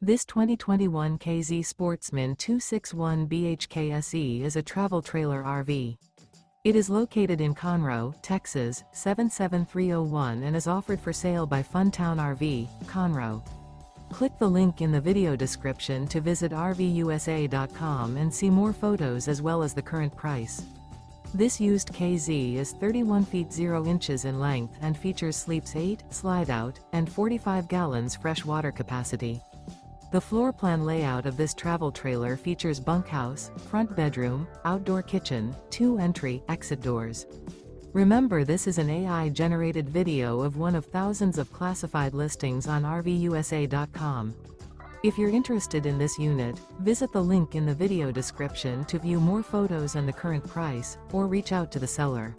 This 2021 K-Z Sportsmen 261 BHK SE is a travel trailer RV. It is located in Conroe, Texas, 77301 and is offered for sale by Funtown RV, Conroe. Click the link in the video description to visit RVUSA.com and see more photos as well as the current price. This used K-Z is 31 feet 0 inches in length and features sleeps 8, slide-out, and 45 gallons fresh water capacity. The floor plan layout of this travel trailer features bunkhouse, front bedroom, outdoor kitchen, 2 entry/exit doors. Remember, this is an AI-generated video of one of thousands of classified listings on RVUSA.com. If you're interested in this unit, visit the link in the video description to view more photos and the current price, or reach out to the seller.